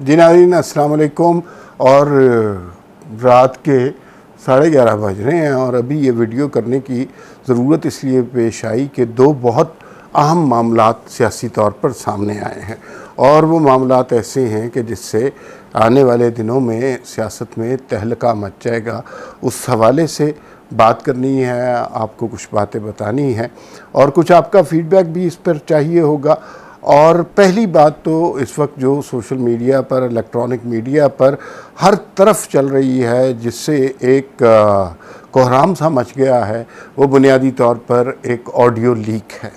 जी नाज़रीन, अस्सलाम वालेकुम। और रात के 11:30 बज रहे हैं और अभी ये वीडियो करने की ज़रूरत इसलिए पेश आई कि दो बहुत अहम मामलात सियासी तौर पर सामने आए हैं और वो मामलात ऐसे हैं कि जिससे आने वाले दिनों में सियासत में तहलका मच जाएगा। उस हवाले से बात करनी है, आपको कुछ बातें बतानी हैं और कुछ आपका फ़ीडबैक भी इस पर चाहिए होगा। और पहली बात तो इस वक्त जो सोशल मीडिया पर, इलेक्ट्रॉनिक मीडिया पर हर तरफ चल रही है, जिससे एक कोहराम सा मच गया है, वो बुनियादी तौर पर एक ऑडियो लीक है।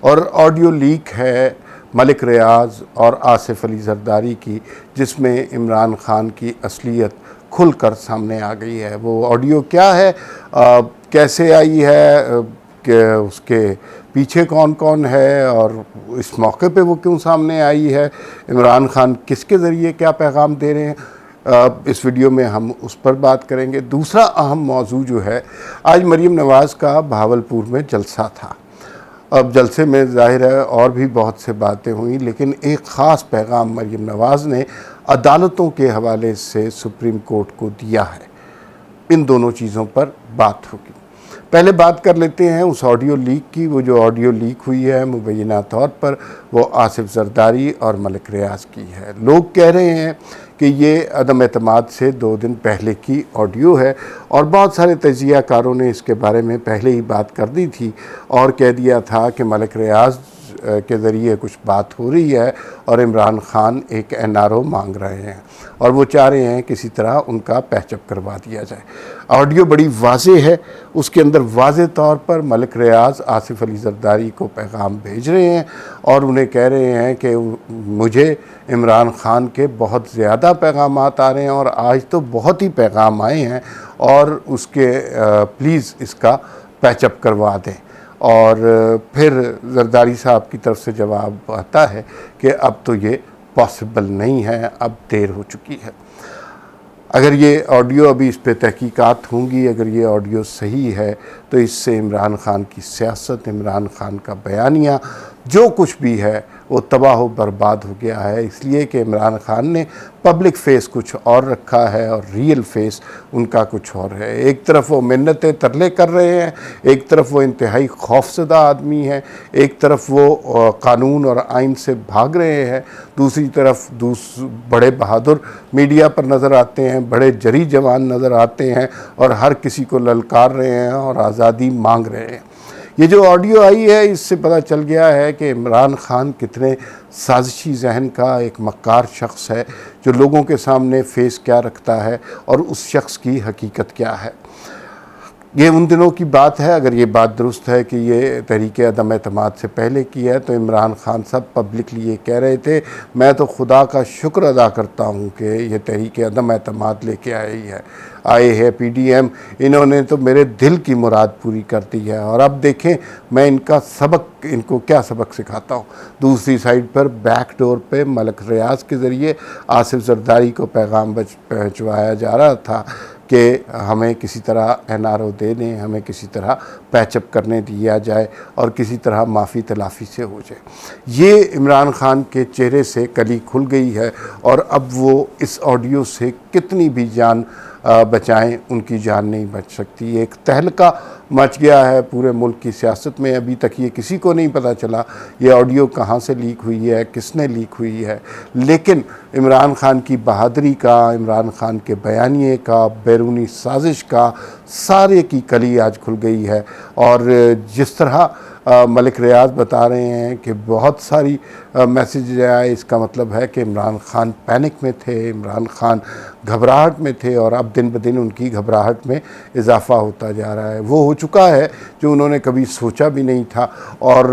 और ऑडियो लीक है मलिक रियाज़ और आसिफ अली ज़रदारी की, जिसमें इमरान खान की असलियत खुलकर सामने आ गई है। वो ऑडियो क्या है, कैसे आई है, कि उसके पीछे कौन कौन है और इस मौके पे वो क्यों सामने आई है, इमरान खान किसके ज़रिए क्या पैगाम दे रहे हैं, इस वीडियो में हम उस पर बात करेंगे। दूसरा अहम मौजू जो है, आज मरीम नवाज़ का भावलपुर में जलसा था। अब जलसे में ज़ाहिर है और भी बहुत से बातें हुई, लेकिन एक ख़ास पैगाम मरीम नवाज़ ने अदालतों के हवाले से सुप्रीम कोर्ट को दिया है। इन दोनों चीज़ों पर बात होगी। पहले बात कर लेते हैं उस ऑडियो लीक की। वो जो ऑडियो लीक हुई है मुबैना तौर पर वो आसिफ ज़रदारी और मलिक रियाज़ की है। लोग कह रहे हैं कि ये अदम एतमाद से 2 दिन पहले की ऑडियो है और बहुत सारे तजियाकारों ने इसके बारे में पहले ही बात कर दी थी और कह दिया था कि मलिक रियाज़ के ज़रिए कुछ बात हो रही है और इमरान खान एक NRO मांग रहे हैं और वो चाह रहे हैं किसी तरह उनका पैचअप करवा दिया जाए। ऑडियो बड़ी वाज़े है, उसके अंदर वाज़े तौर पर मलिक रियाज़ आसिफ अली ज़रदारी को पैगाम भेज रहे हैं और उन्हें कह रहे हैं कि मुझे इमरान खान के बहुत ज़्यादा पैगाम आ रहे हैं और आज तो बहुत ही पैगाम आए हैं और उसके प्लीज़ इसका पैचअप करवा दें। और फिर ज़रदारी साहब की तरफ से जवाब आता है कि अब तो ये पॉसिबल नहीं है, अब देर हो चुकी है। अगर ये ऑडियो, अभी इस पे तहकीकात होंगी, अगर ये ऑडियो सही है तो इससे इमरान खान की सियासत, इमरान खान का बयानिया, जो कुछ भी है वो तबाह व बर्बाद हो गया है। इसलिए कि इमरान खान ने पब्लिक फ़ेस कुछ और रखा है और रियल फेस उनका कुछ और है। एक तरफ वो मिन्नतें तरले कर रहे हैं, एक तरफ वो इंतहाई खौफज़दा आदमी है, एक तरफ वो कानून और आइन से भाग रहे हैं, दूसरी तरफ बड़े बहादुर मीडिया पर नज़र आते हैं, बड़े जरी जवान नज़र आते हैं और हर किसी को ललकार रहे हैं और आज़ादी मांग रहे हैं। ये जो ऑडियो आई है, इससे पता चल गया है कि इमरान खान कितने साजिशी जहन का एक मक्कार शख्स है, जो लोगों के सामने फ़ेस क्या रखता है और उस शख्स की हकीकत क्या है। ये उन दिनों की बात है, अगर ये बात दुरुस्त है कि ये तहरीके अदम एतमाद से पहले की है, तो इमरान खान साहब पब्लिकली ये कह रहे थे, मैं तो खुदा का शुक्र अदा करता हूँ कि ये तहरीके अदम एतमाद लेके आए है PDM, इन्होंने तो मेरे दिल की मुराद पूरी कर दी है और अब देखें मैं इनको क्या सबक सिखाता हूँ। दूसरी साइड पर बैक डोर पे मलिक रियाज़ के ज़रिए आसिफ ज़रदारी को पैगाम पहुँचवाया जा रहा था कि हमें किसी तरह NRO दे दें, हमें किसी तरह पैचअप करने दिया जाए और किसी तरह माफ़ी तलाफ़ी से हो जाए। ये इमरान खान के चेहरे से कली खुल गई है और अब वो इस ऑडियो से कितनी भी जान बचाएं, उनकी जान नहीं बच सकती। एक तहलका मच गया है पूरे मुल्क की सियासत में। अभी तक ये किसी को नहीं पता चला ये ऑडियो कहाँ से लीक हुई है, किसने लीक हुई है, लेकिन इमरान खान की बहादुरी का, इमरान खान के बयानिए का, बैरूनी साजिश का सारे की कली आज खुल गई है। और जिस तरह मलिक रियाज़ बता रहे हैं कि बहुत सारी मैसेज आए, इसका मतलब है कि इमरान खान पैनिक में थे, इमरान खान घबराहट में थे और अब दिन ब दिन उनकी घबराहट में इजाफ़ा होता जा रहा है। वो हो चुका है जो उन्होंने कभी सोचा भी नहीं था और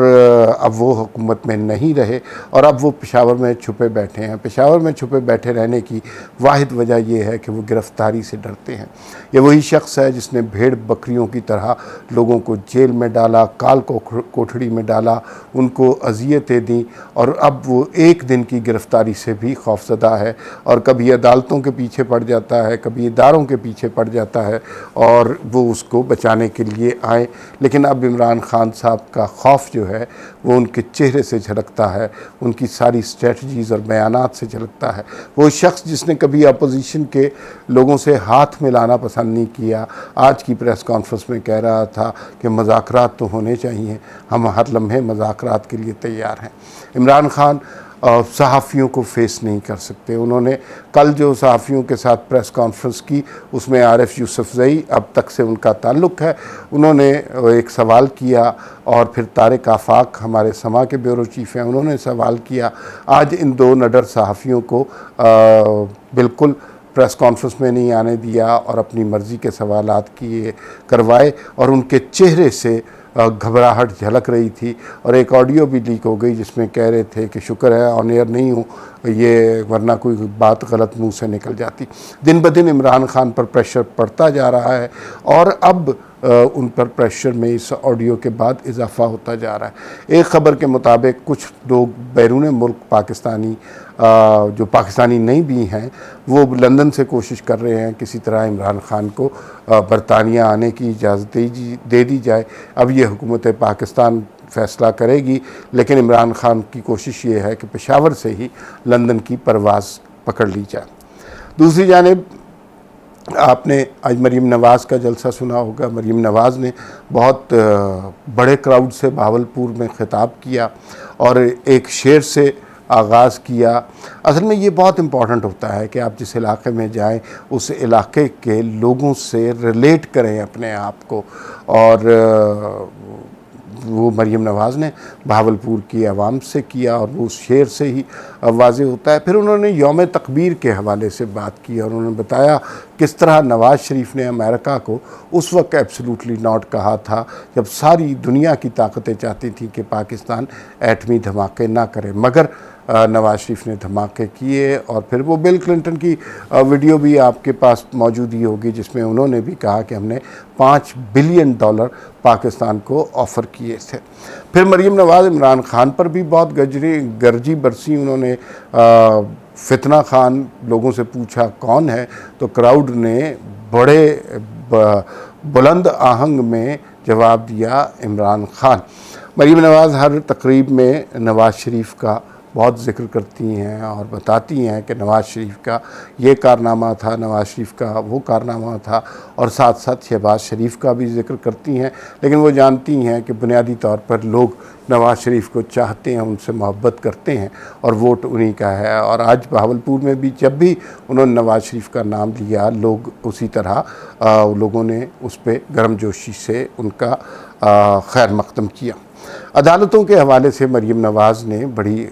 अब वो हुकूमत में नहीं रहे और अब वो पेशावर में छुपे बैठे हैं। पेशावर में छुपे बैठे रहने की वाहिद वजह ये है कि वो गिरफ़्तारी से डरते हैं। ये वही शख्स है जिसने भेड़ बकरियों की तरह लोगों को जेल में डाला, काल को कोठड़ी में डाला, उनको अज़ियतें दी और और अब वो एक दिन की गिरफ्तारी से भी खौफज़दा है और कभी अदालतों के पीछे पड़ जाता है, कभी इदारों के पीछे पड़ जाता है और वो उसको बचाने के लिए आए। लेकिन अब इमरान खान साहब का खौफ जो है वो उनके चेहरे से झलकता है, उनकी सारी स्ट्रेटजीज़ और बयानात से झलकता है। वो शख्स जिसने कभी अपोजिशन के लोगों से हाथ मिलाना पसंद नहीं किया, आज की प्रेस कॉन्फ्रेंस में कह रहा था कि मुज़ाकरात तो होने चाहिए, हम हर लम्हे मुज़ाकरात के लिए तैयार हैं। इमरान खान सहाफ़ियों को फेस नहीं कर सकते। उन्होंने कल जो सहाफ़ियों के साथ प्रेस कॉन्फ्रेंस की उसमें आरिफ यूसुफ़ज़ई, अब तक से उनका ताल्लुक़ है, उन्होंने एक सवाल किया और फिर तारिक आफाक हमारे समा के ब्यूरो चीफ़ हैं, उन्होंने सवाल किया। आज इन दो नडर सहाफ़ियों को बिल्कुल प्रेस कॉन्फ्रेंस में नहीं आने दिया और अपनी मर्ज़ी के सवालात किए करवाए और उनके चेहरे से घबराहट झलक रही थी। और एक ऑडियो भी लीक हो गई जिसमें कह रहे थे कि शुक्र है ऑन एयर नहीं हूँ, ये वरना कोई बात गलत मुंह से निकल जाती। दिन ब दिन इमरान खान पर प्रेशर पड़ता जा रहा है और अब उन पर प्रेशर में इस ऑडियो के बाद इजाफ़ा होता जा रहा है। एक ख़बर के मुताबिक कुछ लोग बैरून मुल्क पाकिस्तानी जो पाकिस्तानी नहीं भी हैं वो लंदन से कोशिश कर रहे हैं किसी तरह इमरान खान को बरतानिया आने की इजाज़त दे दी जाए। अब ये हुकूमत पाकिस्तान फ़ैसला करेगी, लेकिन इमरान खान की कोशिश ये है कि पेशावर से ही लंदन की परवाज़ पकड़ ली जाए। दूसरी जानिब आपने आज मरीम नवाज़ का जलसा सुना होगा। मरीम नवाज़ ने बहुत बड़े क्राउड से भावलपुर में ख़िताब किया और एक शेर से आगाज़ किया। असल में ये बहुत इम्पॉर्टेंट होता है कि आप जिस इलाके में जाएं उस इलाके के लोगों से रिलेट करें अपने आप को, और वो मरीम नवाज़ ने भावलपुर की आवाम से किया और वो उस शेर से ही वाज़े होता है। फिर उन्होंने यौम तकबीर के हवाले से बात की और उन्होंने बताया किस तरह नवाज़ शरीफ ने अमेरिका को उस वक्त एब्सोल्युटली नॉट कहा था जब सारी दुनिया की ताकतें चाहती थी कि पाकिस्तान एटमी धमाके ना करे, मगर नवाज़ शरीफ ने धमाके किए। और फिर वो बिल क्लिंटन की वीडियो भी आपके पास मौजूद ही होगी जिसमें उन्होंने भी कहा कि हमने $5 बिलियन पाकिस्तान को ऑफ़र किए थे। फिर मरीम नवाज़ इमरान खान पर भी बहुत गर्जी बरसी। उन्होंने फितना खान लोगों से पूछा कौन है, तो क्राउड ने बड़े बुलंद आहंग में जवाब दिया इमरान खान। मरीम नवाज़ हर तकरीब में नवाज़ शरीफ का बहुत ज़िक्र करती हैं और बताती हैं कि नवाज़ शरीफ का ये कारनामा था, नवाज़ शरीफ का वो कारनामा था, और साथ साथ शहबाज शरीफ का भी ज़िक्र करती हैं। लेकिन वो जानती हैं कि बुनियादी तौर पर लोग नवाज़ शरीफ को चाहते हैं, उनसे मोहब्बत करते हैं और वोट उन्हीं का है। और आज बहावलपुर में भी जब भी उन्होंने नवाज़ शरीफ का नाम लिया, लोग उसी तरह लोगों ने उस पर गर्मजोशी से उनका खैर मक़दम किया। अदालतों के हवाले से मरीम नवाज़ ने बड़ी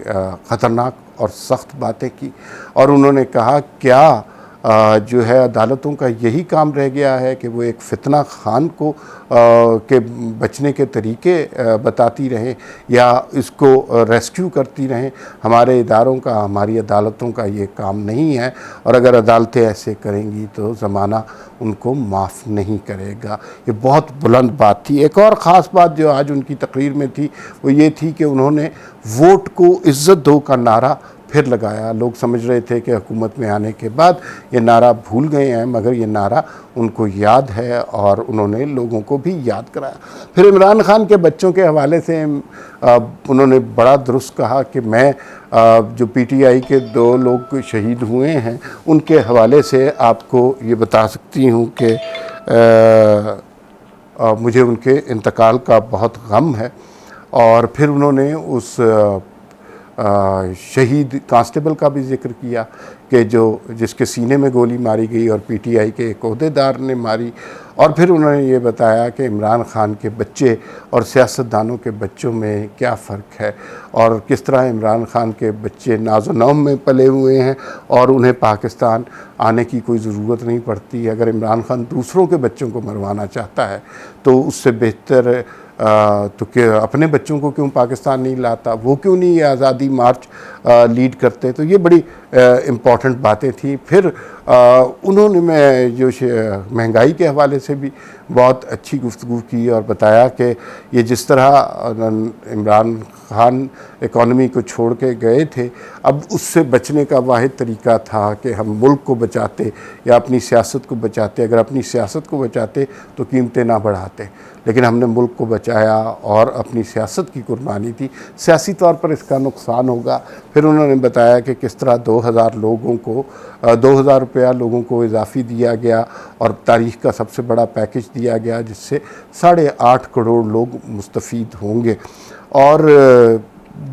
ख़तरनाक और सख्त बातें की और उन्होंने कहा क्या जो है अदालतों का यही काम रह गया है कि वो एक फितना खान को के बचने के तरीके बताती रहें या इसको रेस्क्यू करती रहें। हमारे इदारों का, हमारी अदालतों का ये काम नहीं है, और अगर अदालतें ऐसे करेंगी तो ज़माना उनको माफ़ नहीं करेगा। ये बहुत बुलंद बात थी। एक और ख़ास बात जो आज उनकी तकरीर में थी वो ये थी कि उन्होंने वोट को इज़्ज़त दो का नारा फिर लगाया। लोग समझ रहे थे कि हुकूमत में आने के बाद ये नारा भूल गए हैं, मगर ये नारा उनको याद है और उन्होंने लोगों को भी याद कराया। फिर इमरान खान के बच्चों के हवाले से उन्होंने बड़ा दुरुस्त कहा कि मैं जो पीटीआई के 2 लोग शहीद हुए हैं उनके हवाले से आपको ये बता सकती हूँ कि मुझे उनके इंतकाल का बहुत गम है। और फिर उन्होंने उस शहीद कांस्टेबल का भी जिक्र किया कि जिसके सीने में गोली मारी गई और पीटीआई के एक ओहदेदार ने मारी। और फिर उन्होंने ये बताया कि इमरान खान के बच्चे और सियासतदानों के बच्चों में क्या फ़र्क है और किस तरह इमरान खान के बच्चे नाज़ो नौम में पले हुए हैं और उन्हें पाकिस्तान आने की कोई ज़रूरत नहीं पड़ती। अगर इमरान खान दूसरों के बच्चों को मरवाना चाहता है तो उससे बेहतर तो क्या अपने बच्चों को क्यों पाकिस्तान नहीं लाता, वो क्यों नहीं आज़ादी मार्च लीड करते। तो ये बड़ी इम्पॉर्टेंट बातें थी। फिर उन्होंने मैं जो महंगाई के हवाले से भी बहुत अच्छी गुफ्तगू की और बताया कि ये जिस तरह इमरान खान इकॉनमी को छोड़ के गए थे, अब उससे बचने का वाहिद तरीका था कि हम मुल्क को बचाते या अपनी सियासत को बचाते। अगर अपनी सियासत को बचाते तो कीमतें ना बढ़ाते, लेकिन हमने मुल्क को बचाया और अपनी सियासत की कुर्बानी थी। सियासी तौर पर इसका नुकसान होगा। फिर उन्होंने बताया कि किस तरह 2000 लोगों को 2000 रुपया लोगों को इजाफी दिया गया और तारीख़ का सबसे बड़ा पैकेज दिया गया, जिससे 8.5 करोड़ लोग मुस्तफ़ीद होंगे। और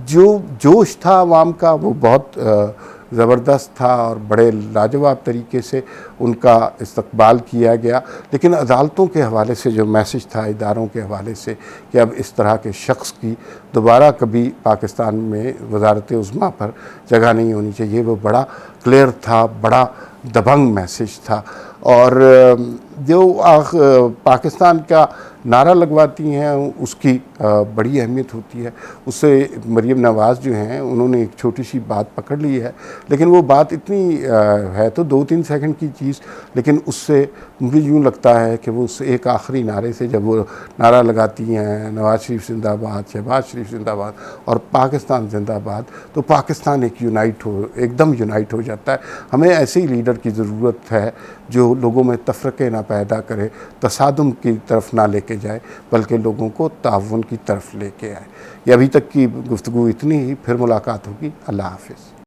जो जोश था आवाम का वो बहुत ज़बरदस्त था और बड़े लाजवाब तरीके से उनका इस्तकबाल किया गया। लेकिन अदालतों के हवाले से जो मैसेज था, इदारों के हवाले से कि अब इस तरह के शख्स की दोबारा कभी पाकिस्तान में वज़ारत उज़्मा पर जगह नहीं होनी चाहिए, वो बड़ा क्लियर था, बड़ा दबंग मैसेज था। और जो पाकिस्तान का नारा लगवाती हैं उसकी बड़ी अहमियत होती है। उससे मरीम नवाज़ जो हैं उन्होंने एक छोटी सी बात पकड़ ली है, लेकिन वो बात इतनी है तो 2-3 सेकंड की चीज़, लेकिन उससे मुझे यूँ लगता है कि वो उस एक आखिरी नारे से जब वो नारा लगाती हैं नवाज़ शरीफ जिंदाबाद, शहबाज शरीफ जिंदाबाद और पाकिस्तान जिंदाबाद, तो पाकिस्तान एकदम यूनाइट हो जाता है। हमें ऐसे ही लीडर की ज़रूरत है जो लोगों में तफरक़े ना पैदा करे, तसादुम की तरफ ना लेके जाए, बल्कि लोगों को ताउन की तरफ लेके आए। ये अभी तक की गुफ्तगू इतनी ही, फिर मुलाकात होगी। अल्लाह हाफ़िज़।